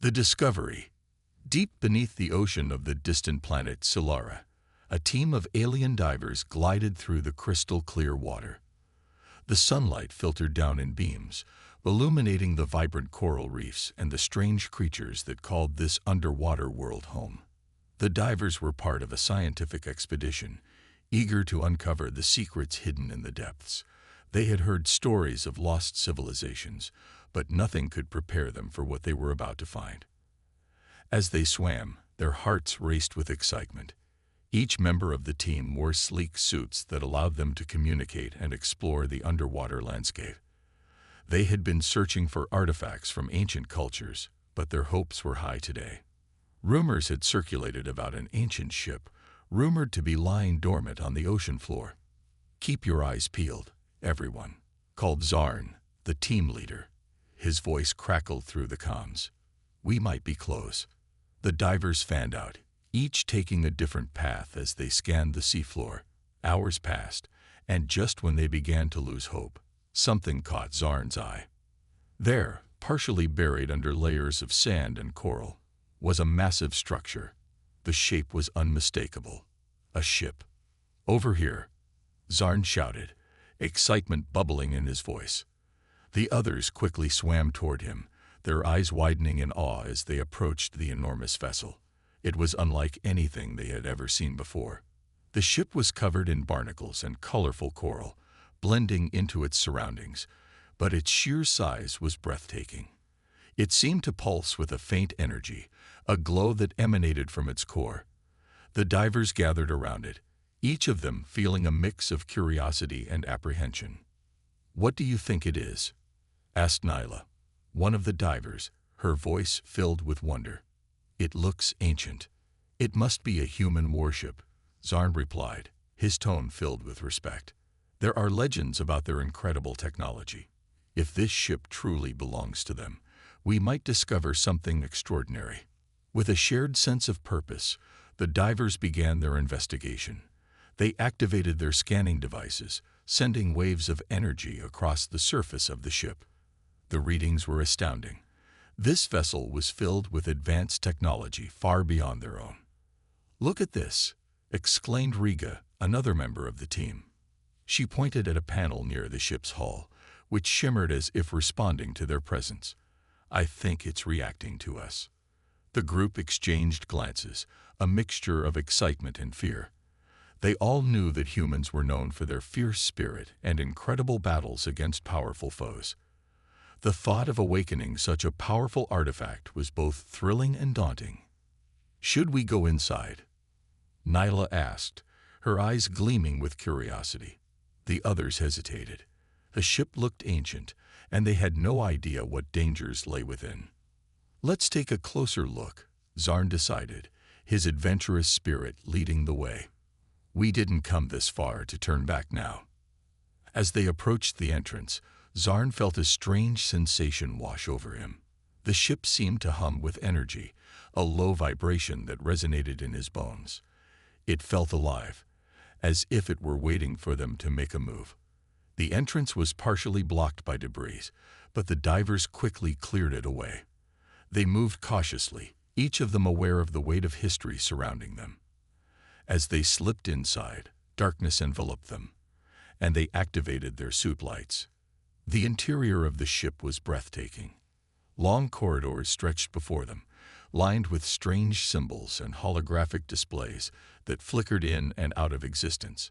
The discovery. Deep beneath the ocean of the distant planet Solara, a team of alien divers glided through the crystal-clear water. The sunlight filtered down in beams, illuminating the vibrant coral reefs and the strange creatures that called this underwater world home. The divers were part of a scientific expedition, eager to uncover the secrets hidden in the depths. They had heard stories of lost civilizations, but nothing could prepare them for what they were about to find. As they swam, their hearts raced with excitement. Each member of the team wore sleek suits that allowed them to communicate and explore the underwater landscape. They had been searching for artifacts from ancient cultures, but their hopes were high today. Rumors had circulated about an ancient ship, rumored to be lying dormant on the ocean floor. "Keep your eyes peeled, everyone," called Zarn, the team leader. His voice crackled through the comms. "We might be close." The divers fanned out, each taking a different path as they scanned the seafloor. Hours passed, and just when they began to lose hope, something caught Zarn's eye. There, partially buried under layers of sand and coral, was a massive structure. The shape was unmistakable. A ship. "Over here," Zarn shouted, excitement bubbling in his voice. The others quickly swam toward him, their eyes widening in awe as they approached the enormous vessel. It was unlike anything they had ever seen before. The ship was covered in barnacles and colorful coral, blending into its surroundings, but its sheer size was breathtaking. It seemed to pulse with a faint energy, a glow that emanated from its core. The divers gathered around it, each of them feeling a mix of curiosity and apprehension. "What do you think it is?" asked Nyla, one of the divers, her voice filled with wonder. "It looks ancient. It must be a human warship," Zarn replied, his tone filled with respect. "There are legends about their incredible technology. If this ship truly belongs to them, we might discover something extraordinary." With a shared sense of purpose, the divers began their investigation. They activated their scanning devices, sending waves of energy across the surface of the ship. The readings were astounding. This vessel was filled with advanced technology far beyond their own. "Look at this," exclaimed Riga, another member of the team. She pointed at a panel near the ship's hull, which shimmered as if responding to their presence. "I think it's reacting to us." The group exchanged glances, a mixture of excitement and fear. They all knew that humans were known for their fierce spirit and incredible battles against powerful foes. The thought of awakening such a powerful artifact was both thrilling and daunting. "Should we go inside?" Nyla asked, her eyes gleaming with curiosity. The others hesitated. The ship looked ancient, and they had no idea what dangers lay within. "Let's take a closer look," Zarn decided, his adventurous spirit leading the way. We didn't come this far to turn back now. As they approached the entrance, Zarn felt a strange sensation wash over him. The ship seemed to hum with energy, a low vibration that resonated in his bones. It felt alive, as if it were waiting for them to make a move. The entrance was partially blocked by debris, but the divers quickly cleared it away. They moved cautiously, each of them aware of the weight of history surrounding them. As they slipped inside, darkness enveloped them, and they activated their suit lights. The interior of the ship was breathtaking. Long corridors stretched before them, lined with strange symbols and holographic displays that flickered in and out of existence.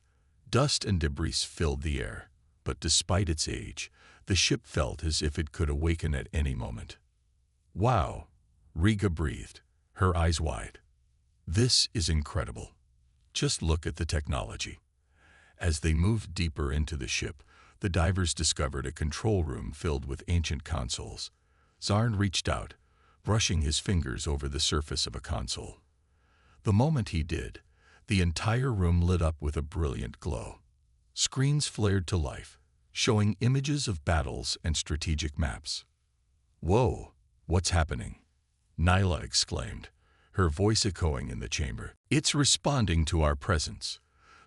Dust and debris filled the air, but despite its age, the ship felt as if it could awaken at any moment. "Wow," Riga breathed, her eyes wide. "This is incredible. Just look at the technology." As they moved deeper into the ship, the divers discovered a control room filled with ancient consoles. Zarn reached out, brushing his fingers over the surface of a console. The moment he did, the entire room lit up with a brilliant glow. Screens flared to life, showing images of battles and strategic maps. "Whoa, what's happening?" Nyla exclaimed, her voice echoing in the chamber. "It's responding to our presence,"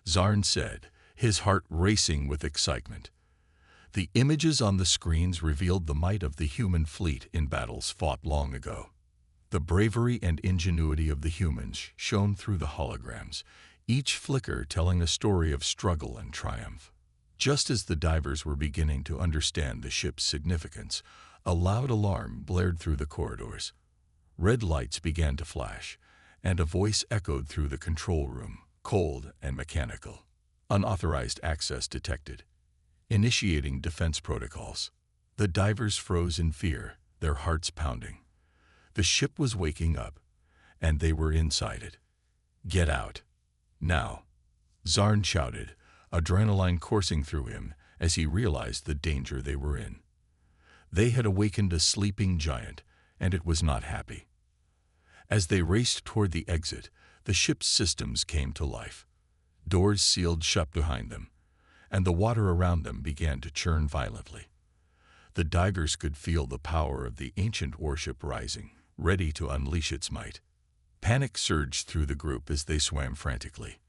Zarn said, his heart racing with excitement. The images on the screens revealed the might of the human fleet in battles fought long ago. The bravery and ingenuity of the humans shone through the holograms, each flicker telling a story of struggle and triumph. Just as the divers were beginning to understand the ship's significance, a loud alarm blared through the corridors. Red lights began to flash, and a voice echoed through the control room, cold and mechanical. Unauthorized access detected. Initiating defense protocols. The divers froze in fear, their hearts pounding. The ship was waking up, and they were inside it. "Get out. Now," Zarn shouted, adrenaline coursing through him as he realized the danger they were in. They had awakened a sleeping giant, and it was not happy. As they raced toward the exit, the ship's systems came to life. Doors sealed shut behind them, and the water around them began to churn violently. The divers could feel the power of the ancient warship rising, ready to unleash its might. Panic surged through the group as they swam frantically.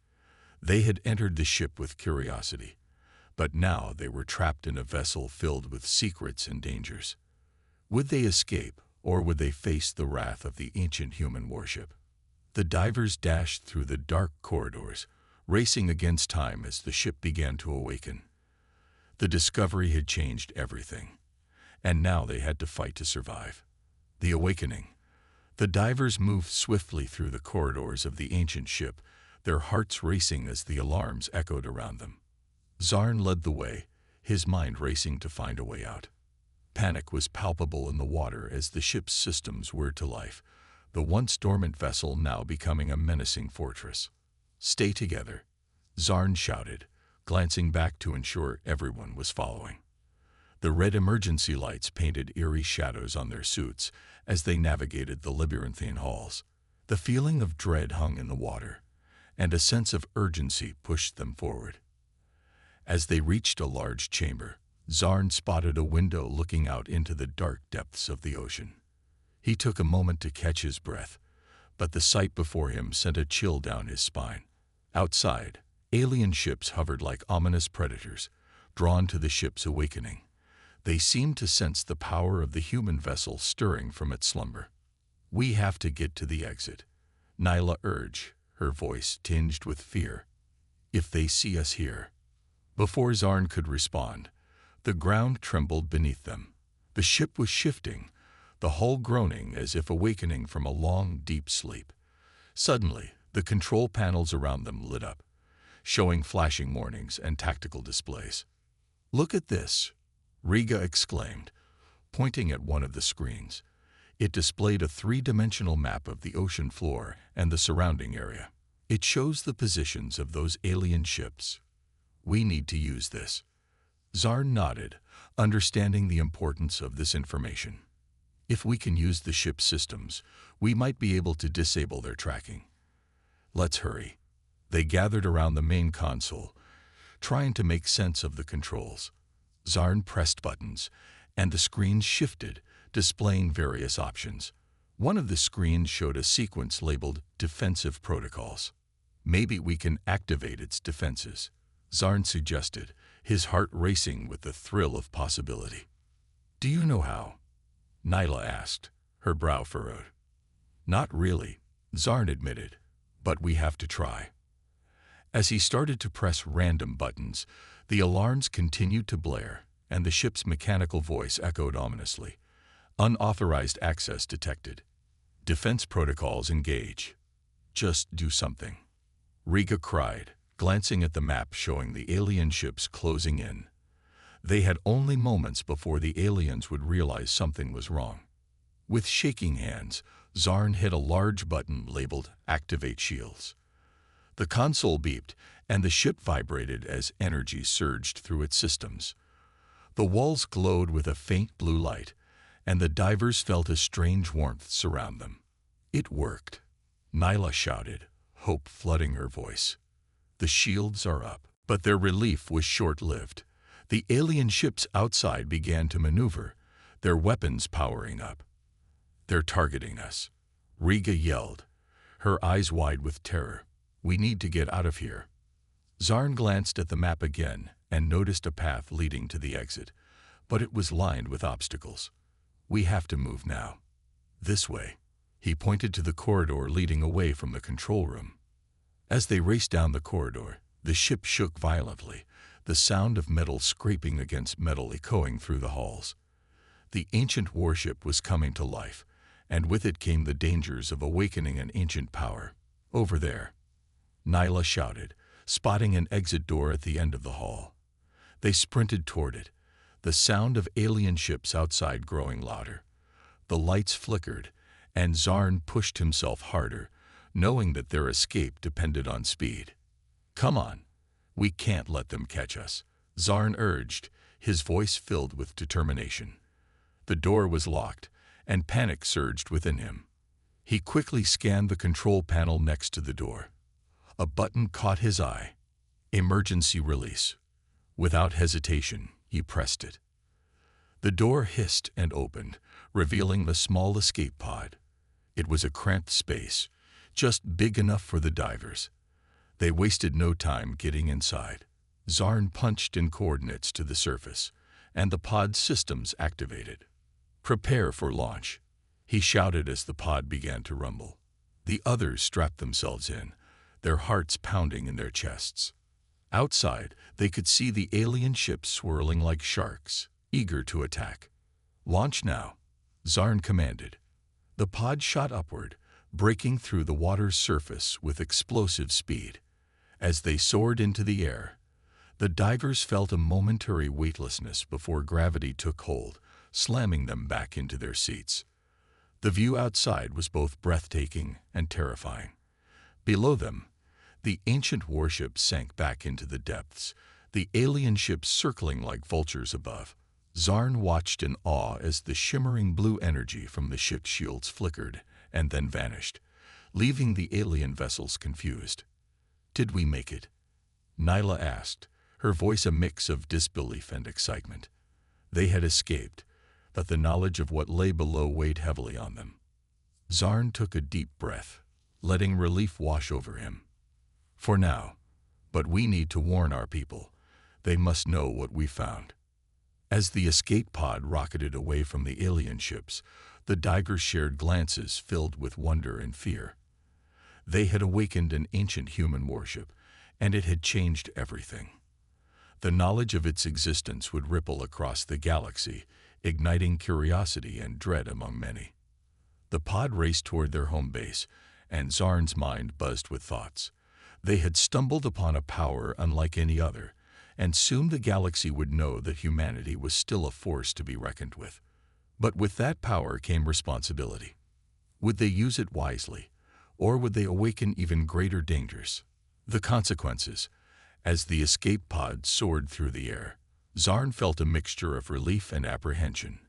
They had entered the ship with curiosity, but now they were trapped in a vessel filled with secrets and dangers. Would they escape, or would they face the wrath of the ancient human warship? The divers dashed through the dark corridors, racing against time as the ship began to awaken. The discovery had changed everything, and now they had to fight to survive. The awakening. The divers moved swiftly through the corridors of the ancient ship, their hearts racing as the alarms echoed around them. Zarn led the way, his mind racing to find a way out. Panic was palpable in the water as the ship's systems whirred to life, the once dormant vessel now becoming a menacing fortress. "Stay together," Zarn shouted, glancing back to ensure everyone was following. The red emergency lights painted eerie shadows on their suits as they navigated the labyrinthine halls. The feeling of dread hung in the water, and a sense of urgency pushed them forward. As they reached a large chamber, Zarn spotted a window looking out into the dark depths of the ocean. He took a moment to catch his breath, but the sight before him sent a chill down his spine. Outside, alien ships hovered like ominous predators, drawn to the ship's awakening. They seemed to sense the power of the human vessel stirring from its slumber. "We have to get to the exit," Nyla urged, her voice tinged with fear. "If they see us here." Before Zarn could respond, the ground trembled beneath them. The ship was shifting, the hull groaning as if awakening from a long, deep sleep. Suddenly, the control panels around them lit up, showing flashing warnings and tactical displays. "Look at this," Riga exclaimed, pointing at one of the screens. It displayed a three-dimensional map of the ocean floor and the surrounding area. "It shows the positions of those alien ships. We need to use this." Zarn nodded, understanding the importance of this information. "If we can use the ship's systems, we might be able to disable their tracking. Let's hurry." They gathered around the main console, trying to make sense of the controls. Zarn pressed buttons, and the screen shifted, displaying various options. One of the screens showed a sequence labeled Defensive Protocols. "Maybe we can activate its defenses," Zarn suggested, his heart racing with the thrill of possibility. "Do you know how?" Nyla asked, her brow furrowed. "Not really," Zarn admitted, "but we have to try." As he started to press random buttons, the alarms continued to blare, and the ship's mechanical voice echoed ominously. "Unauthorized access detected. Defense protocols engage. Just do something." Riga cried, glancing at the map showing the alien ships closing in. They had only moments before the aliens would realize something was wrong. With shaking hands, Zarn hit a large button labeled Activate Shields. The console beeped, and the ship vibrated as energy surged through its systems. The walls glowed with a faint blue light, and the divers felt a strange warmth surround them. "It worked," Nyla shouted, hope flooding her voice. "The shields are up." But their relief was short-lived. The alien ships outside began to maneuver, their weapons powering up. "They're targeting us," Riga yelled, her eyes wide with terror. "We need to get out of here." Zarn glanced at the map again and noticed a path leading to the exit, but it was lined with obstacles. "We have to move now." "This way." He pointed to the corridor leading away from the control room. As they raced down the corridor, the ship shook violently, the sound of metal scraping against metal echoing through the halls. The ancient warship was coming to life, and with it came the dangers of awakening an ancient power. Over there, Nyla shouted, spotting an exit door at the end of the hall. They sprinted toward it, the sound of alien ships outside growing louder. The lights flickered, and Zarn pushed himself harder, knowing that their escape depended on speed. "Come on, we can't let them catch us," Zarn urged, his voice filled with determination. The door was locked, and panic surged within him. He quickly scanned the control panel next to the door. A button caught his eye. Emergency release. Without hesitation, he pressed it. The door hissed and opened, revealing the small escape pod. It was a cramped space, just big enough for the divers. They wasted no time getting inside. Zarn punched in coordinates to the surface, and the pod's systems activated. "Prepare for launch," he shouted as the pod began to rumble. The others strapped themselves in, their hearts pounding in their chests. Outside, they could see the alien ships swirling like sharks, eager to attack. "Launch now," Zarn commanded. The pod shot upward, breaking through the water's surface with explosive speed. As they soared into the air, the divers felt a momentary weightlessness before gravity took hold, slamming them back into their seats. The view outside was both breathtaking and terrifying. Below them, the ancient warship sank back into the depths, the alien ships circling like vultures above. Zarn watched in awe as the shimmering blue energy from the ship's shields flickered and then vanished, leaving the alien vessels confused. "Did we make it?" Nyla asked, her voice a mix of disbelief and excitement. They had escaped, but the knowledge of what lay below weighed heavily on them. Zarn took a deep breath, letting relief wash over him. "For now, but we need to warn our people. They must know what we found." As the escape pod rocketed away from the alien ships, the divers shared glances filled with wonder and fear. They had awakened an ancient human warship, and it had changed everything. The knowledge of its existence would ripple across the galaxy, igniting curiosity and dread among many. The pod raced toward their home base, and Zarn's mind buzzed with thoughts. They had stumbled upon a power unlike any other, and soon the galaxy would know that humanity was still a force to be reckoned with. But with that power came responsibility. Would they use it wisely, or would they awaken even greater dangers? The consequences. As the escape pod soared through the air, Zarn felt a mixture of relief and apprehension.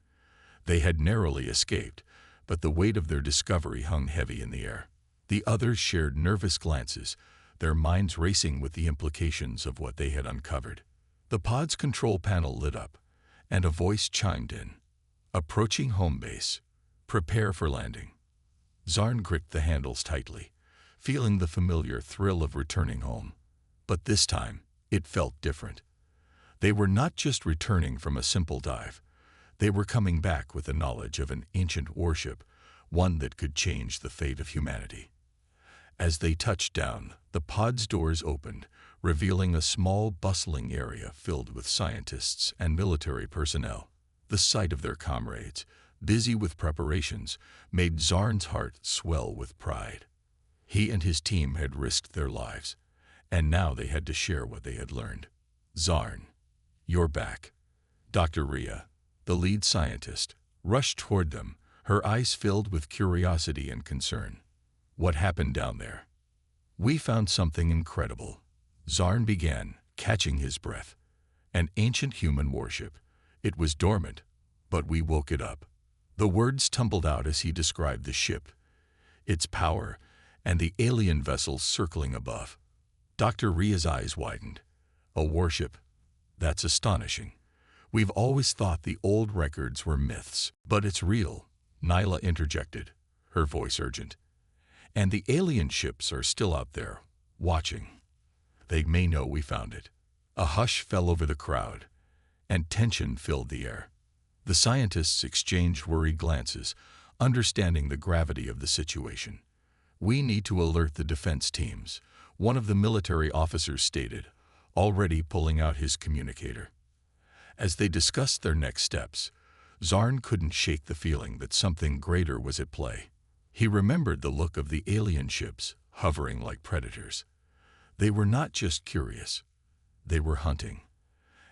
They had narrowly escaped, but the weight of their discovery hung heavy in the air. The others shared nervous glances, their minds racing with the implications of what they had uncovered. The pod's control panel lit up, and a voice chimed in. "Approaching home base. Prepare for landing." Zarn gripped the handles tightly, feeling the familiar thrill of returning home. But this time, it felt different. They were not just returning from a simple dive. They were coming back with the knowledge of an ancient warship, one that could change the fate of humanity. As they touched down, the pod's doors opened, revealing a small, bustling area filled with scientists and military personnel. The sight of their comrades, busy with preparations, made Zarn's heart swell with pride. He and his team had risked their lives, and now they had to share what they had learned. "Zarn, you're back." Dr. Rhea, the lead scientist, rushed toward them, her eyes filled with curiosity and concern. "What happened down there?" "We found something incredible," Zarn began, catching his breath. "An ancient human warship. It was dormant, but we woke it up." The words tumbled out as he described the ship, its power, and the alien vessels circling above. Dr. Rhea's eyes widened. "A warship? That's astonishing. We've always thought the old records were myths, but it's real," Nyla interjected, her voice urgent. "And the alien ships are still out there, watching. They may know we found it." A hush fell over the crowd, and tension filled the air. The scientists exchanged worried glances, understanding the gravity of the situation. "We need to alert the defense teams," one of the military officers stated, already pulling out his communicator. As they discussed their next steps, Zarn couldn't shake the feeling that something greater was at play. He remembered the look of the alien ships, hovering like predators. They were not just curious, they were hunting.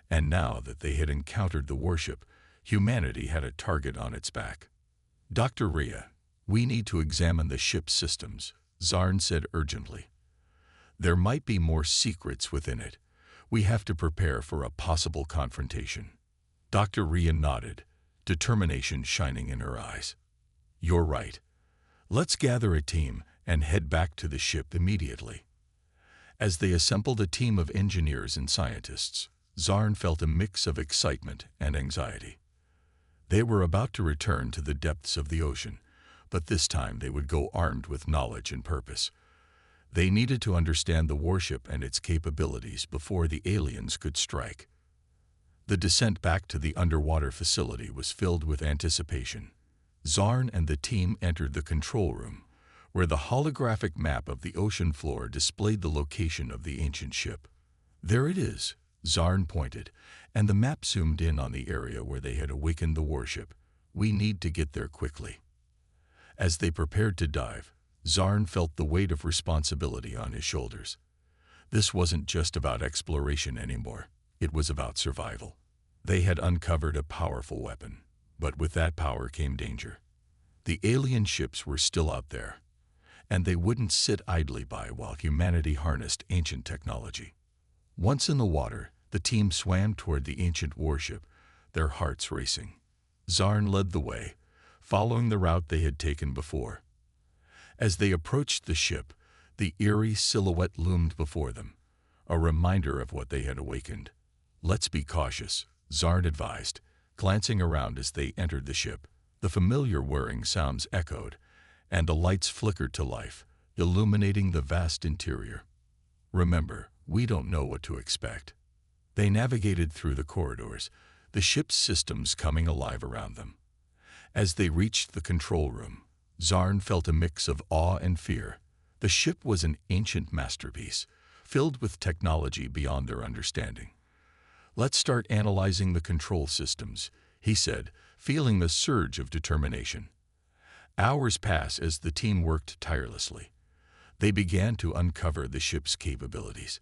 And now that they had encountered the warship, humanity had a target on its back. "Dr. Rhea, we need to examine the ship's systems," Zarn said urgently. "There might be more secrets within it. We have to prepare for a possible confrontation." Dr. Rhea nodded, determination shining in her eyes. "You're right. Let's gather a team and head back to the ship immediately." As they assembled a team of engineers and scientists, Zarn felt a mix of excitement and anxiety. They were about to return to the depths of the ocean, but this time they would go armed with knowledge and purpose. They needed to understand the warship and its capabilities before the aliens could strike. The descent back to the underwater facility was filled with anticipation. Zarn and the team entered the control room, where the holographic map of the ocean floor displayed the location of the ancient ship. "There it is," Zarn pointed, and the map zoomed in on the area where they had awakened the warship. "We need to get there quickly." As they prepared to dive, Zarn felt the weight of responsibility on his shoulders. This wasn't just about exploration anymore, it was about survival. They had uncovered a powerful weapon, but with that power came danger. The alien ships were still out there, and they wouldn't sit idly by while humanity harnessed ancient technology. Once in the water, the team swam toward the ancient warship, their hearts racing. Zarn led the way, following the route they had taken before. As they approached the ship, the eerie silhouette loomed before them, a reminder of what they had awakened. "Let's be cautious," Zarn advised, glancing around as they entered the ship. The familiar whirring sounds echoed, and the lights flickered to life, illuminating the vast interior. "Remember, we don't know what to expect." They navigated through the corridors, the ship's systems coming alive around them. As they reached the control room, Zarn felt a mix of awe and fear. The ship was an ancient masterpiece, filled with technology beyond their understanding. "Let's start analyzing the control systems," he said, feeling the surge of determination. Hours passed as the team worked tirelessly. They began to uncover the ship's capabilities,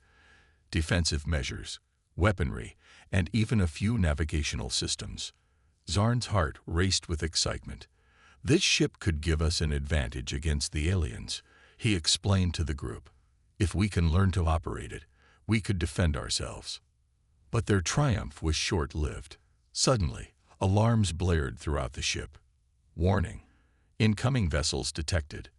defensive measures, weaponry, and even a few navigational systems. Zarn's heart raced with excitement. "This ship could give us an advantage against the aliens," he explained to the group. "If we can learn to operate it, we could defend ourselves." But their triumph was short-lived. Suddenly, alarms blared throughout the ship. "Warning! Incoming vessels detected,"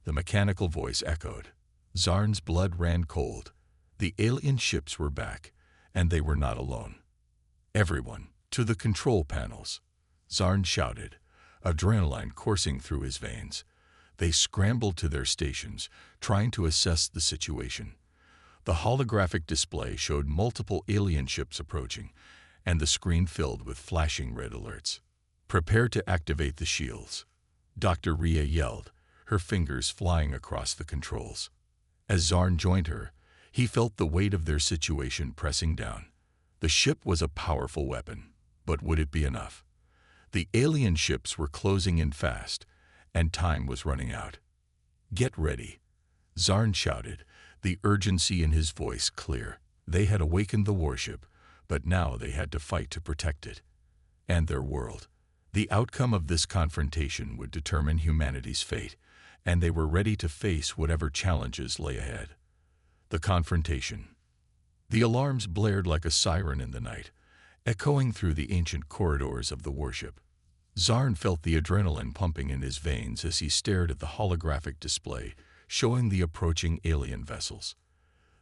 the mechanical voice echoed. Zarn's blood ran cold. The alien ships were back, and they were not alone. "Everyone, to the control panels," Zarn shouted, adrenaline coursing through his veins. They scrambled to their stations, trying to assess the situation. The holographic display showed multiple alien ships approaching, and the screen filled with flashing red alerts. "Prepare to activate the shields," Dr. Rhea yelled, her fingers flying across the controls. As Zarn joined her, he felt the weight of their situation pressing down. The ship was a powerful weapon, but would it be enough? The alien ships were closing in fast, and time was running out. "Get ready," Zarn shouted, the urgency in his voice clear. They had awakened the warship, but now they had to fight to protect it and their world. The outcome of this confrontation would determine humanity's fate, and they were ready to face whatever challenges lay ahead. The confrontation. The alarms blared like a siren in the night, echoing through the ancient corridors of the warship. Zarn felt the adrenaline pumping in his veins as he stared at the holographic display, showing the approaching alien vessels.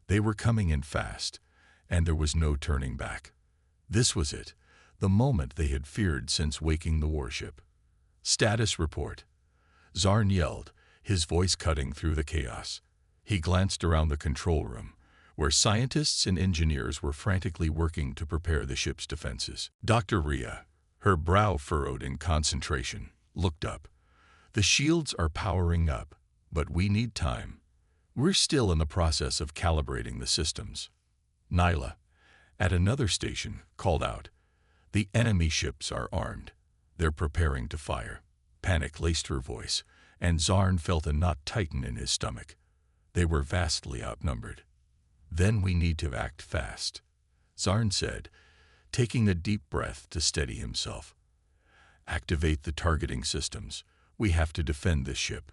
They were coming in fast, and there was no turning back. This was it, the moment they had feared since waking the warship. "Status report," Zarn yelled, his voice cutting through the chaos. He glanced around the control room, where scientists and engineers were frantically working to prepare the ship's defenses. Dr. Rhea, her brow furrowed in concentration, looked up. The shields are powering up, but we need time. We're still in the process of calibrating the systems. Nyla, at another station, called out, "The enemy ships are armed. They're preparing to fire." Panic laced her voice, and Zarn felt a knot tighten in his stomach. They were vastly outnumbered. "Then we need to act fast," Zarn said, taking a deep breath to steady himself. "Activate the targeting systems. We have to defend this ship."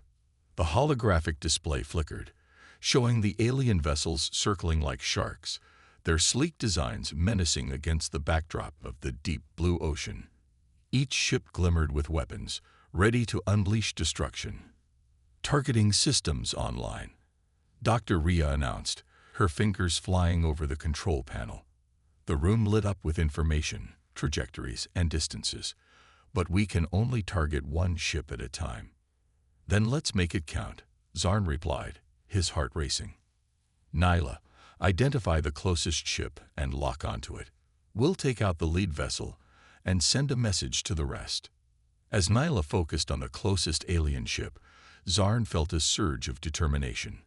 The holographic display flickered, showing the alien vessels circling like sharks, their sleek designs menacing against the backdrop of the deep blue ocean. Each ship glimmered with weapons, ready to unleash destruction. "Targeting systems online," Dr. Rhea announced, her fingers flying over the control panel. The room lit up with information, trajectories, and distances, but we can only target one ship at a time. "Then let's make it count," Zarn replied, his heart racing. "Nyla, identify the closest ship and lock onto it. We'll take out the lead vessel and send a message to the rest." As Nyla focused on the closest alien ship, Zarn felt a surge of determination.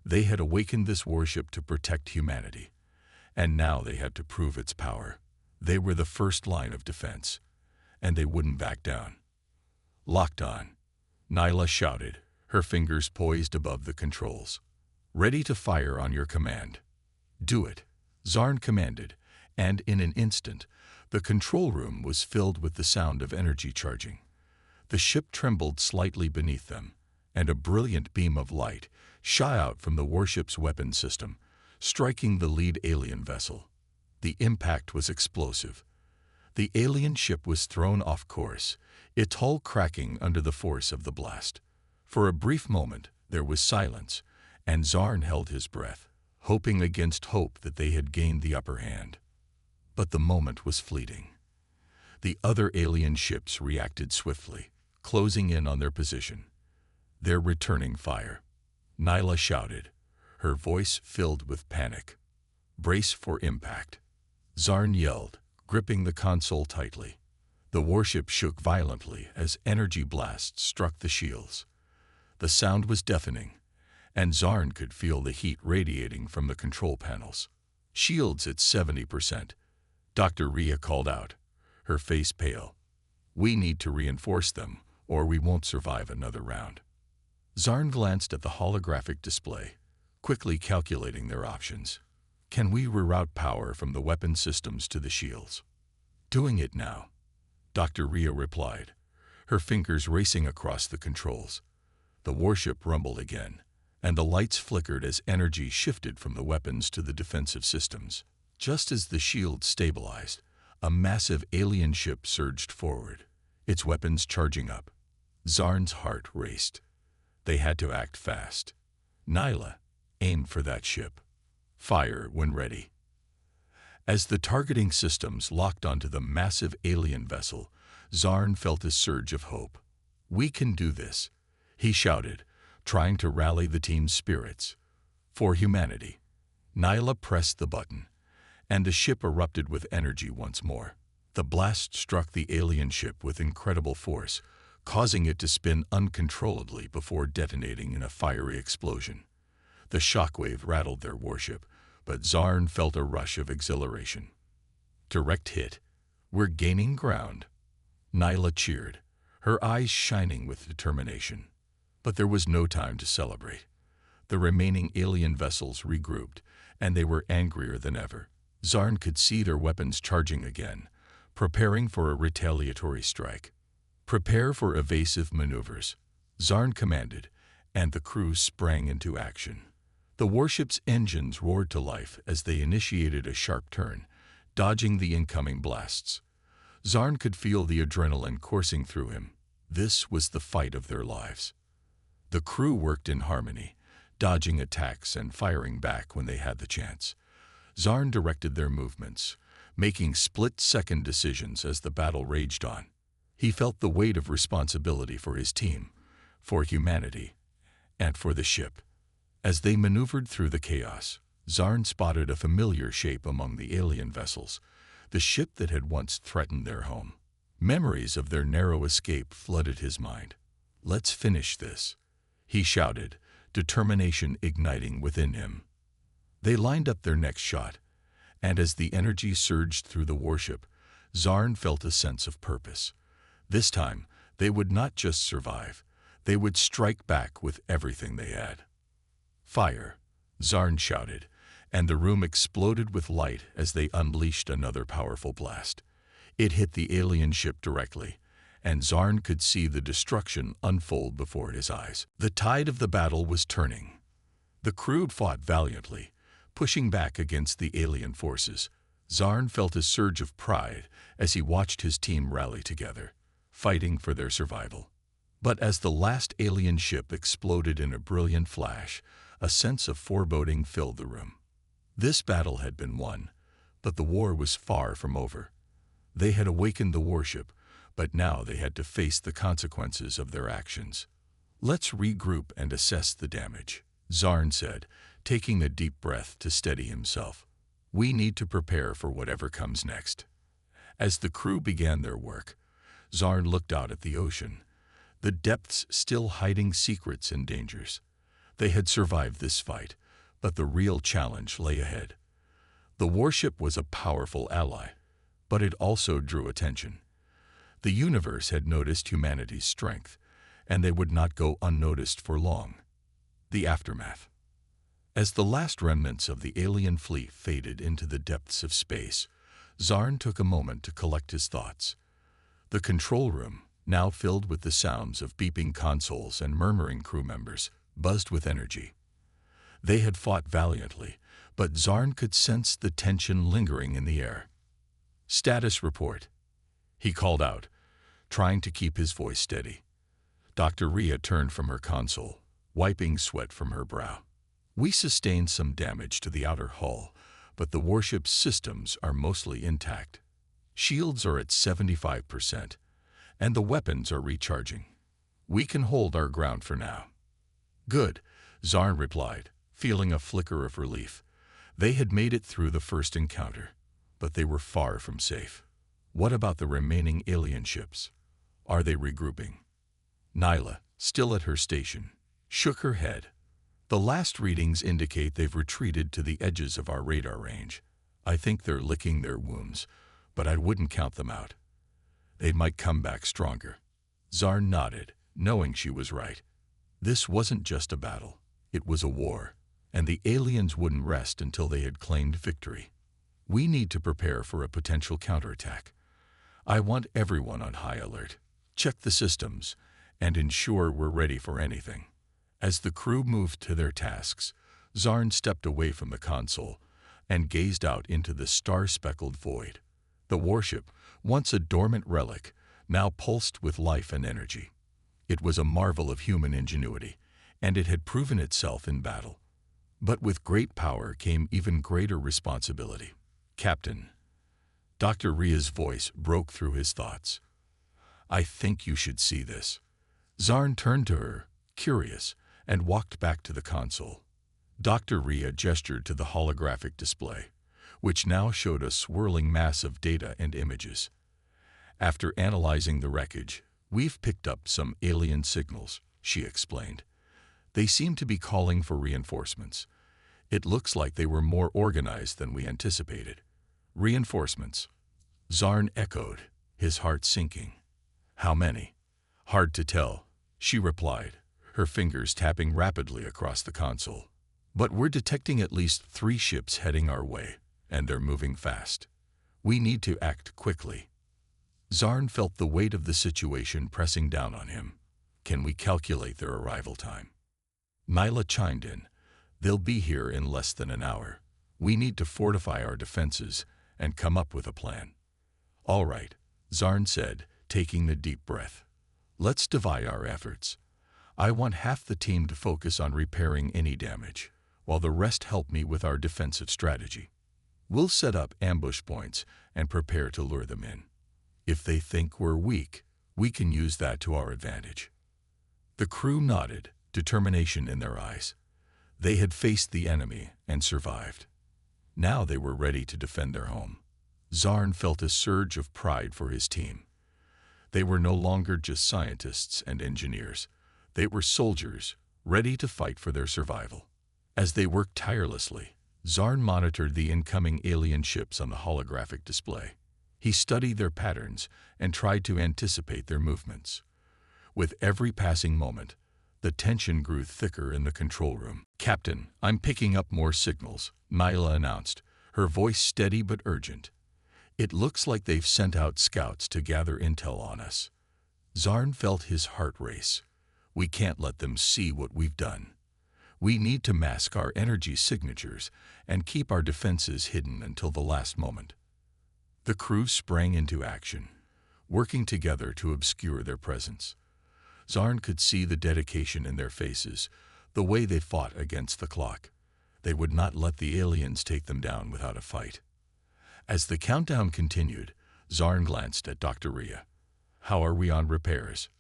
They had awakened this warship to protect humanity, and now they had to prove its power. They were the first line of defense, and they wouldn't back down. "Locked on," Nyla shouted, her fingers poised above the controls. "Ready to fire on your command." "Do it," Zarn commanded, and in an instant, the control room was filled with the sound of energy charging. The ship trembled slightly beneath them, and a brilliant beam of light shot out from the warship's weapon system, striking the lead alien vessel. The impact was explosive. The alien ship was thrown off course, its hull cracking under the force of the blast. For a brief moment, there was silence, and Zarn held his breath, hoping against hope that they had gained the upper hand. But the moment was fleeting. The other alien ships reacted swiftly, closing in on their position. "They're returning fire," Nyla shouted, her voice filled with panic. "Brace for impact," Zarn yelled, gripping the console tightly. The warship shook violently as energy blasts struck the shields. The sound was deafening, and Zarn could feel the heat radiating from the control panels. "Shields at 70%, Dr. Rhea called out, her face pale. "We need to reinforce them, or we won't survive another round." Zarn glanced at the holographic display, quickly calculating their options. "Can we reroute power from the weapon systems to the shields?" "Doing it now," Dr. Rhea replied, her fingers racing across the controls. The warship rumbled again, and the lights flickered as energy shifted from the weapons to the defensive systems. Just as the shield stabilized, a massive alien ship surged forward, its weapons charging up. Zarn's heart raced. They had to act fast. "Nyla, aim for that ship. Fire when ready." As the targeting systems locked onto the massive alien vessel, Zarn felt a surge of hope. "We can do this," he shouted, trying to rally the team's spirits. "For humanity." Nyla pressed the button, and the ship erupted with energy once more. The blast struck the alien ship with incredible force, causing it to spin uncontrollably before detonating in a fiery explosion. The shockwave rattled their warship, but Zarn felt a rush of exhilaration. "Direct hit. We're gaining ground." Nyla cheered, her eyes shining with determination. But there was no time to celebrate. The remaining alien vessels regrouped, and they were angrier than ever. Zarn could see their weapons charging again, preparing for a retaliatory strike. "Prepare for evasive maneuvers," Zarn commanded, and the crew sprang into action. The warship's engines roared to life as they initiated a sharp turn, dodging the incoming blasts. Zarn could feel the adrenaline coursing through him. This was the fight of their lives. The crew worked in harmony, dodging attacks and firing back when they had the chance. Zarn directed their movements, making split-second decisions as the battle raged on. He felt the weight of responsibility for his team, for humanity, and for the ship. As they maneuvered through the chaos, Zarn spotted a familiar shape among the alien vessels, the ship that had once threatened their home. Memories of their narrow escape flooded his mind. "Let's finish this," he shouted, determination igniting within him. They lined up their next shot, and as the energy surged through the warship, Zarn felt a sense of purpose. This time, they would not just survive, they would strike back with everything they had. "Fire!" Zarn shouted, and the room exploded with light as they unleashed another powerful blast. It hit the alien ship directly, and Zarn could see the destruction unfold before his eyes. The tide of the battle was turning. The crew fought valiantly, pushing back against the alien forces. Zarn felt a surge of pride as he watched his team rally together, fighting for their survival. But as the last alien ship exploded in a brilliant flash, a sense of foreboding filled the room. This battle had been won, but the war was far from over. They had awakened the warship, but now they had to face the consequences of their actions. "Let's regroup and assess the damage," Zarn said, taking a deep breath to steady himself. "We need to prepare for whatever comes next." As the crew began their work, Zarn looked out at the ocean, the depths still hiding secrets and dangers. They had survived this fight, but the real challenge lay ahead. The warship was a powerful ally, but it also drew attention. The universe had noticed humanity's strength, and they would not go unnoticed for long. The aftermath. As the last remnants of the alien fleet faded into the depths of space, Zarn took a moment to collect his thoughts. The control room, now filled with the sounds of beeping consoles and murmuring crew members, buzzed with energy. They had fought valiantly, but Zarn could sense the tension lingering in the air. "Status report," he called out, trying to keep his voice steady. Dr. Rhea turned from her console, wiping sweat from her brow. "We sustained some damage to the outer hull, but the warship's systems are mostly intact. Shields are at 75%, and the weapons are recharging. We can hold our ground for now." "Good," Zarn replied, feeling a flicker of relief. They had made it through the first encounter, but they were far from safe. "What about the remaining alien ships? Are they regrouping?" Nyla, still at her station, shook her head. "The last readings indicate they've retreated to the edges of our radar range. I think they're licking their wounds, but I wouldn't count them out. They might come back stronger." Zarn nodded, knowing she was right. This wasn't just a battle, it was a war, and the aliens wouldn't rest until they had claimed victory. "We need to prepare for a potential counterattack. I want everyone on high alert. Check the systems, and ensure we're ready for anything." As the crew moved to their tasks, Zarn stepped away from the console and gazed out into the star-speckled void. The warship, once a dormant relic, now pulsed with life and energy. It was a marvel of human ingenuity, and it had proven itself in battle. But with great power came even greater responsibility. "Captain," Dr. Rhea's voice broke through his thoughts. "I think you should see this." Zarn turned to her, curious, and walked back to the console. Dr. Rhea gestured to the holographic display, which now showed a swirling mass of data and images. "After analyzing the wreckage, we've picked up some alien signals," she explained. "They seem to be calling for reinforcements. It looks like they were more organized than we anticipated." "Reinforcements?" Zarn echoed, his heart sinking. "How many?" "Hard to tell," she replied, her fingers tapping rapidly across the console. "But we're detecting at least 3 ships heading our way, and they're moving fast. We need to act quickly." Zarn felt the weight of the situation pressing down on him. "Can we calculate their arrival time?" Nyla chimed in. "They'll be here in less than an hour. We need to fortify our defenses and come up with a plan." "All right," Zarn said, taking a deep breath. "Let's divide our efforts. I want half the team to focus on repairing any damage, while the rest help me with our defensive strategy. We'll set up ambush points and prepare to lure them in. If they think we're weak, we can use that to our advantage." The crew nodded, determination in their eyes. They had faced the enemy and survived. Now they were ready to defend their home. Zarn felt a surge of pride for his team. They were no longer just scientists and engineers. They were soldiers, ready to fight for their survival. As they worked tirelessly, Zarn monitored the incoming alien ships on the holographic display. He studied their patterns and tried to anticipate their movements. With every passing moment, the tension grew thicker in the control room. "Captain, I'm picking up more signals," Nyla announced, her voice steady but urgent. "It looks like they've sent out scouts to gather intel on us." Zarn felt his heart race. "We can't let them see what we've done. We need to mask our energy signatures and keep our defenses hidden until the last moment." The crew sprang into action, working together to obscure their presence. Zarn could see the dedication in their faces, the way they fought against the clock. They would not let the aliens take them down without a fight. As the countdown continued, Zarn glanced at Dr. Rhea. "How are we on repairs?"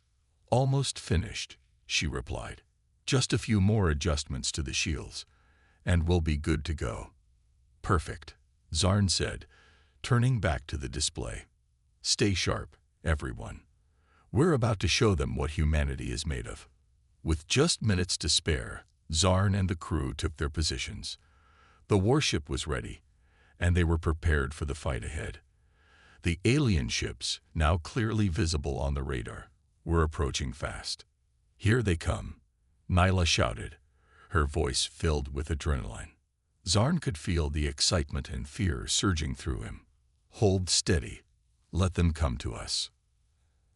"Almost finished," she replied. "Just a few more adjustments to the shields, and we'll be good to go." "Perfect," Zarn said, turning back to the display. "Stay sharp, everyone. We're about to show them what humanity is made of." With just minutes to spare, Zarn and the crew took their positions. The warship was ready, and they were prepared for the fight ahead. The alien ships, now clearly visible on the radar, were approaching fast. "Here they come," Nyla shouted, her voice filled with adrenaline. Zarn could feel the excitement and fear surging through him. "Hold steady. Let them come to us."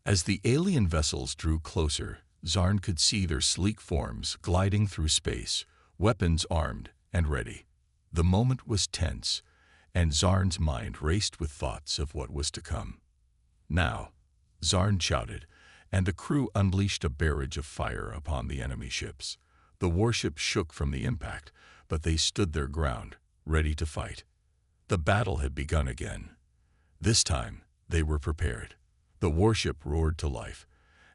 As the alien vessels drew closer, Zarn could see their sleek forms gliding through space, weapons armed and ready. The moment was tense, and Zarn's mind raced with thoughts of what was to come. "Now," Zarn shouted, and the crew unleashed a barrage of fire upon the enemy ships. The warships shook from the impact, but they stood their ground, ready to fight. The battle had begun again. This time, they were prepared. The warship roared to life,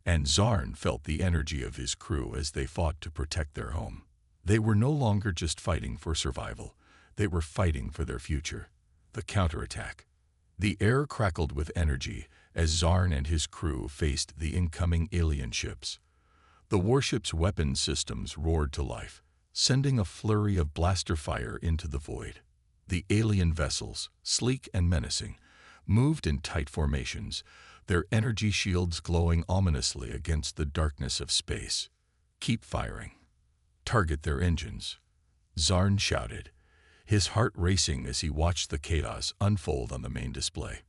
and Zarn felt the energy of his crew as they fought to protect their home. They were no longer just fighting for survival. They were fighting for their future. The counterattack. The air crackled with energy as Zarn and his crew faced the incoming alien ships. The warship's weapon systems roared to life, sending a flurry of blaster fire into the void. The alien vessels, sleek and menacing, moved in tight formations, their energy shields glowing ominously against the darkness of space. "Keep firing. Target their engines," Zarn shouted, his heart racing as he watched the chaos unfold on the main display.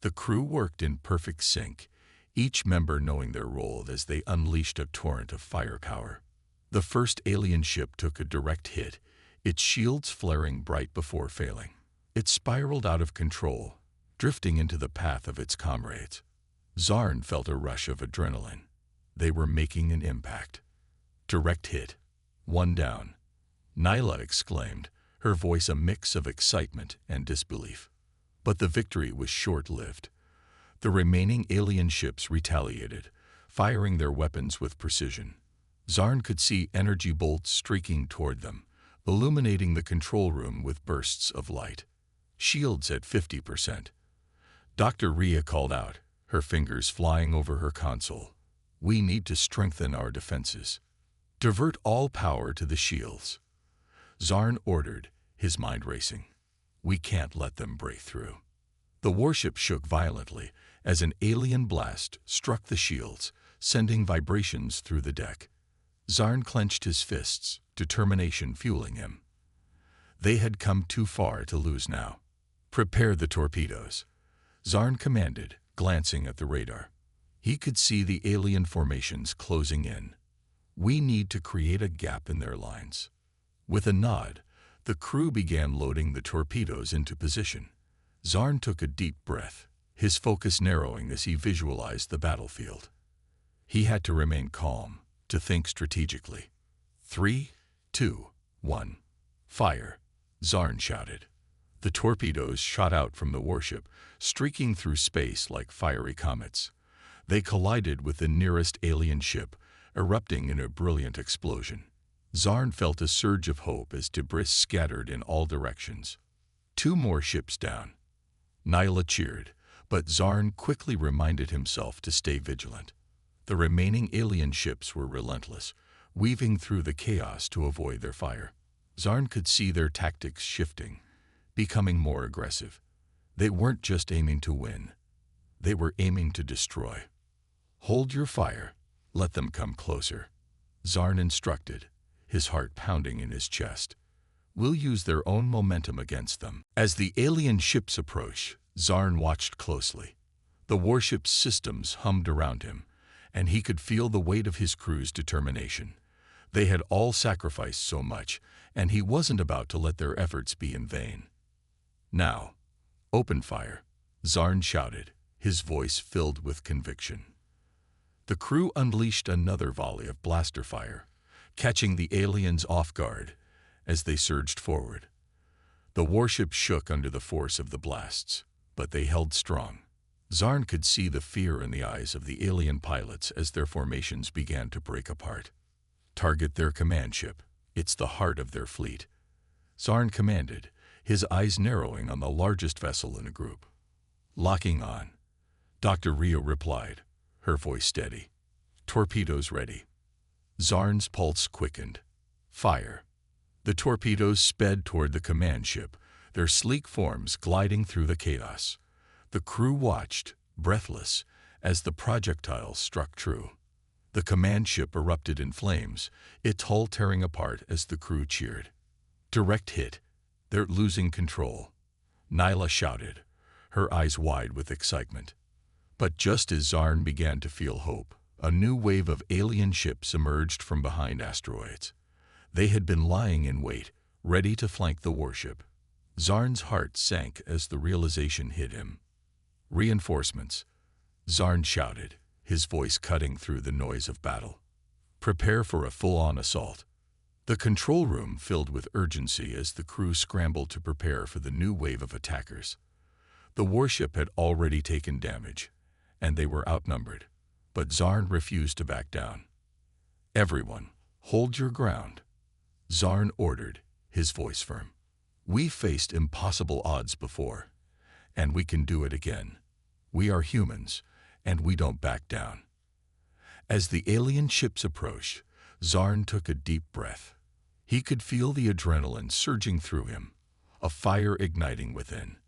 The crew worked in perfect sync, each member knowing their role as they unleashed a torrent of firepower. The first alien ship took a direct hit, its shields flaring bright before failing. It spiraled out of control, drifting into the path of its comrades. Zarn felt a rush of adrenaline. They were making an impact. "Direct hit. One down," Nyla exclaimed, her voice a mix of excitement and disbelief. But the victory was short-lived. The remaining alien ships retaliated, firing their weapons with precision. Zarn could see energy bolts streaking toward them, illuminating the control room with bursts of light. "Shields at 50%. Dr. Rhea called out, her fingers flying over her console. "We need to strengthen our defenses. Divert all power to the shields," Zarn ordered, his mind racing. "We can't let them break through." The warship shook violently as an alien blast struck the shields, sending vibrations through the deck. Zarn clenched his fists, determination fueling him. They had come too far to lose now. "Prepare the torpedoes," Zarn commanded, glancing at the radar. He could see the alien formations closing in. "We need to create a gap in their lines." With a nod, the crew began loading the torpedoes into position. Zarn took a deep breath, his focus narrowing as he visualized the battlefield. He had to remain calm, to think strategically. 3, 2, 1. "Fire," Zarn shouted. The torpedoes shot out from the warship, streaking through space like fiery comets. They collided with the nearest alien ship, erupting in a brilliant explosion. Zarn felt a surge of hope as debris scattered in all directions. 2 more ships down. Nyla cheered, but Zarn quickly reminded himself to stay vigilant. The remaining alien ships were relentless, weaving through the chaos to avoid their fire. Zarn could see their tactics shifting, becoming more aggressive. They weren't just aiming to win. They were aiming to destroy. "Hold your fire. Let them come closer," Zarn instructed, his heart pounding in his chest. "We'll use their own momentum against them." As the alien ships approached, Zarn watched closely. The warship's systems hummed around him, and he could feel the weight of his crew's determination. They had all sacrificed so much, and he wasn't about to let their efforts be in vain. "Now, open fire," Zarn shouted, his voice filled with conviction. The crew unleashed another volley of blaster fire, catching the aliens off guard as they surged forward. The warship shook under the force of the blasts, but they held strong. Zarn could see the fear in the eyes of the alien pilots as their formations began to break apart. "Target their command ship. It's the heart of their fleet," Zarn commanded, his eyes narrowing on the largest vessel in the group. "Locking on," Dr. Rio replied, her voice steady. "Torpedoes ready." Zarn's pulse quickened. "Fire." The torpedoes sped toward the command ship, their sleek forms gliding through the chaos. The crew watched, breathless, as the projectiles struck true. The command ship erupted in flames, its hull tearing apart as the crew cheered. "Direct hit. They're losing control," Nyla shouted, her eyes wide with excitement. But just as Zarn began to feel hope, a new wave of alien ships emerged from behind asteroids. They had been lying in wait, ready to flank the warship. Zarn's heart sank as the realization hit him. "Reinforcements," Zarn shouted, his voice cutting through the noise of battle. "Prepare for a full-on assault." The control room filled with urgency as the crew scrambled to prepare for the new wave of attackers. The warship had already taken damage, and they were outnumbered, but Zarn refused to back down. "Everyone, hold your ground," Zarn ordered, his voice firm. "We faced impossible odds before, and we can do it again. We are humans, and we don't back down." As the alien ships approached, Zarn took a deep breath. He could feel the adrenaline surging through him, a fire igniting within.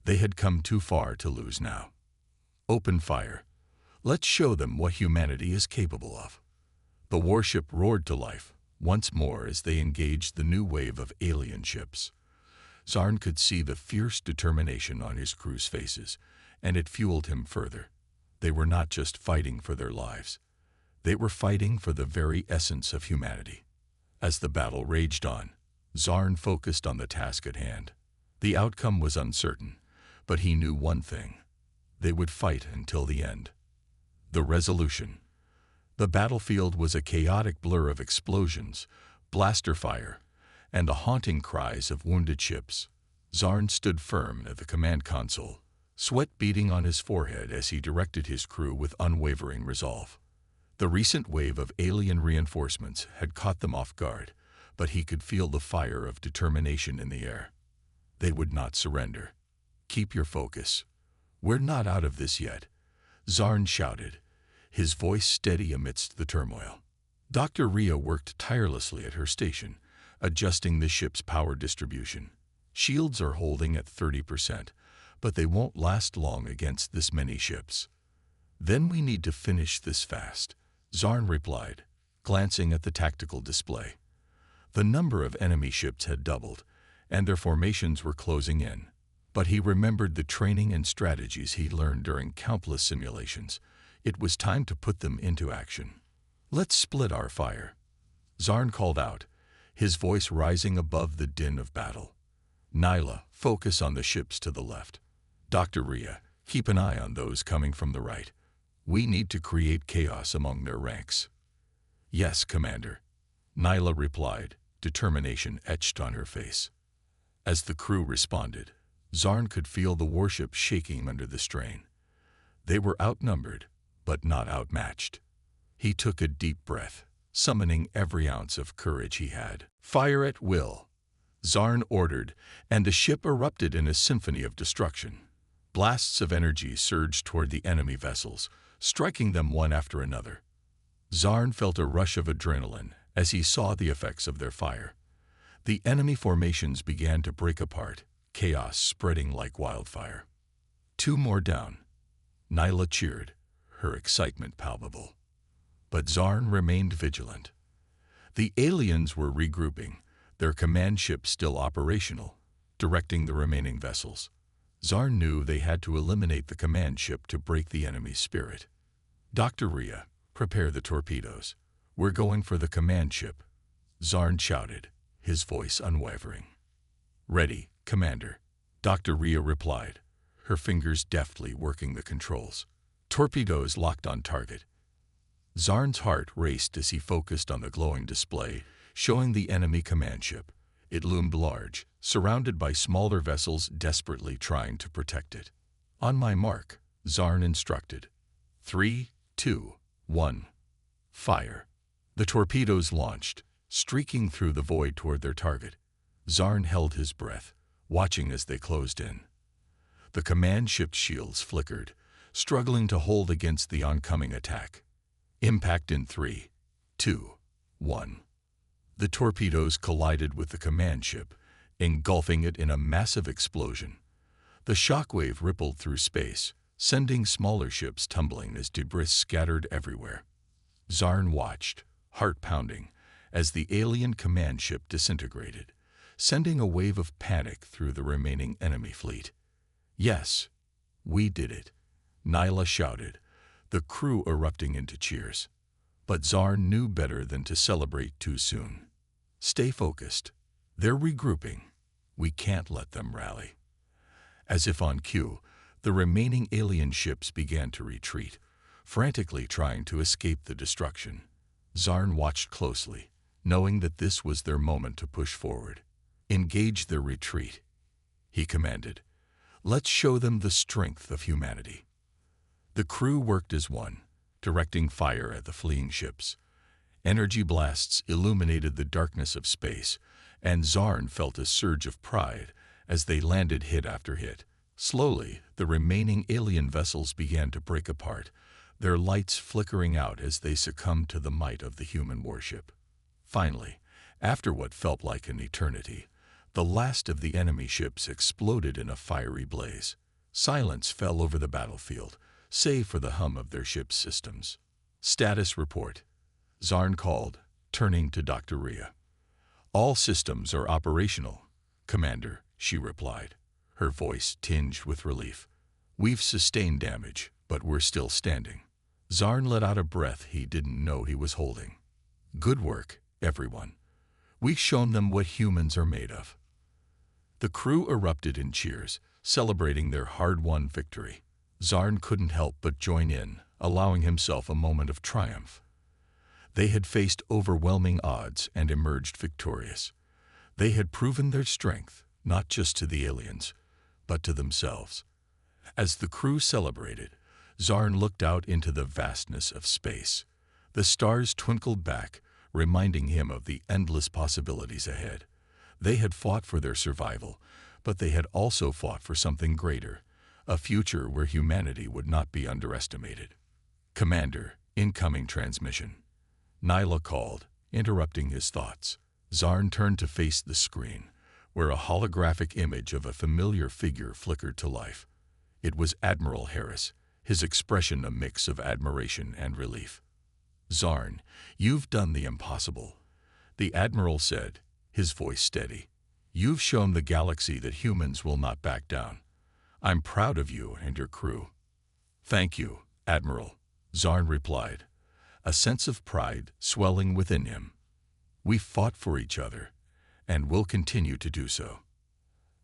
They had come too far to lose now. "Open fire. Let's show them what humanity is capable of." The warship roared to life once more as they engaged the new wave of alien ships. Zarn could see the fierce determination on his crew's faces, and it fueled him further. They were not just fighting for their lives. They were fighting for the very essence of humanity. As the battle raged on, Zarn focused on the task at hand. The outcome was uncertain, but he knew one thing: they would fight until the end. The resolution. The battlefield was a chaotic blur of explosions, blaster fire, and the haunting cries of wounded ships. Zarn stood firm at the command console, sweat beading on his forehead as he directed his crew with unwavering resolve. The recent wave of alien reinforcements had caught them off guard, but he could feel the fire of determination in the air. They would not surrender. "Keep your focus. We're not out of this yet," Zarn shouted, his voice steady amidst the turmoil. Dr. Rio worked tirelessly at her station, adjusting the ship's power distribution. "Shields are holding at 30%, but they won't last long against this many ships." "Then we need to finish this fast," Zarn replied, glancing at the tactical display. The number of enemy ships had doubled, and their formations were closing in. But he remembered the training and strategies he learned during countless simulations. It was time to put them into action. "Let's split our fire," Zarn called out, his voice rising above the din of battle. "Nyla, focus on the ships to the left. Dr. Ria, keep an eye on those coming from the right. We need to create chaos among their ranks." "Yes, Commander," Nyla replied, determination etched on her face. As the crew responded, Zarn could feel the warship shaking under the strain. They were outnumbered, but not outmatched. He took a deep breath, summoning every ounce of courage he had. "Fire at will," Zarn ordered, and the ship erupted in a symphony of destruction. Blasts of energy surged toward the enemy vessels, striking them one after another. Zarn felt a rush of adrenaline as he saw the effects of their fire. The enemy formations began to break apart, chaos spreading like wildfire. 2 more down. Nyla cheered, her excitement palpable. But Zarn remained vigilant. The aliens were regrouping, their command ship still operational, directing the remaining vessels. Zarn knew they had to eliminate the command ship to break the enemy's spirit. "Dr. Rhea, prepare the torpedoes. We're going for the command ship," Zarn shouted, his voice unwavering. "Ready, Commander," Dr. Rhea replied, her fingers deftly working the controls. Torpedoes locked on target. Zarn's heart raced as he focused on the glowing display, showing the enemy command ship. It loomed large, surrounded by smaller vessels desperately trying to protect it. "On my mark," Zarn instructed. 3, 2, 1. Fire. The torpedoes launched, streaking through the void toward their target. Zarn held his breath, watching as they closed in. The command ship's shields flickered, struggling to hold against the oncoming attack. Impact in 3, 2, 1. The torpedoes collided with the command ship, engulfing it in a massive explosion. The shockwave rippled through space, sending smaller ships tumbling as debris scattered everywhere. Zarn watched, heart pounding, as the alien command ship disintegrated, sending a wave of panic through the remaining enemy fleet. "Yes, we did it," Nyla shouted, the crew erupting into cheers. But Zarn knew better than to celebrate too soon. "Stay focused. They're regrouping. We can't let them rally." As if on cue, the remaining alien ships began to retreat, frantically trying to escape the destruction. Zarn watched closely, knowing that this was their moment to push forward. "Engage their retreat," he commanded. "Let's show them the strength of humanity." The crew worked as one, directing fire at the fleeing ships. Energy blasts illuminated the darkness of space, and Zarn felt a surge of pride as they landed hit after hit. Slowly, the remaining alien vessels began to break apart, their lights flickering out as they succumbed to the might of the human warship. Finally, after what felt like an eternity, the last of the enemy ships exploded in a fiery blaze. Silence fell over the battlefield, save for the hum of their ship's systems. "Status report," Zarn called, turning to Dr. Rhea. "All systems are operational, Commander," she replied, her voice tinged with relief. "We've sustained damage, but we're still standing." Zarn let out a breath he didn't know he was holding. "Good work, everyone. We've shown them what humans are made of." The crew erupted in cheers, celebrating their hard-won victory. Zarn couldn't help but join in, allowing himself a moment of triumph. They had faced overwhelming odds and emerged victorious. They had proven their strength, not just to the aliens, but to themselves. As the crew celebrated, Zarn looked out into the vastness of space. The stars twinkled back, reminding him of the endless possibilities ahead. They had fought for their survival, but they had also fought for something greater, a future where humanity would not be underestimated. "Commander, incoming transmission," Nyla called, interrupting his thoughts. Zarn turned to face the screen, where a holographic image of a familiar figure flickered to life. It was Admiral Harris, his expression a mix of admiration and relief. "Zarn, you've done the impossible," the Admiral said, his voice steady. "You've shown the galaxy that humans will not back down. I'm proud of you and your crew." "Thank you, Admiral," Zarn replied, a sense of pride swelling within him. "We fought for each other, and will continue to do so."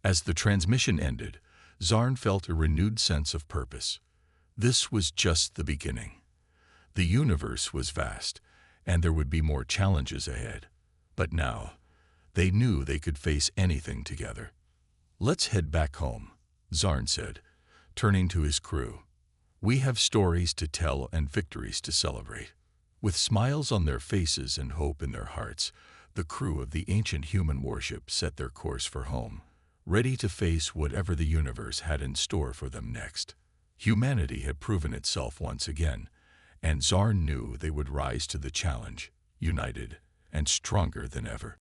As the transmission ended, Zarn felt a renewed sense of purpose. This was just the beginning. The universe was vast, and there would be more challenges ahead. But now, they knew they could face anything together. "Let's head back home," Zarn said, turning to his crew. "We have stories to tell and victories to celebrate." With smiles on their faces and hope in their hearts, the crew of the ancient human warship set their course for home. ready to face whatever the universe had in store for them next. Humanity had proven itself once again, and Zarn knew they would rise to the challenge, united and stronger than ever.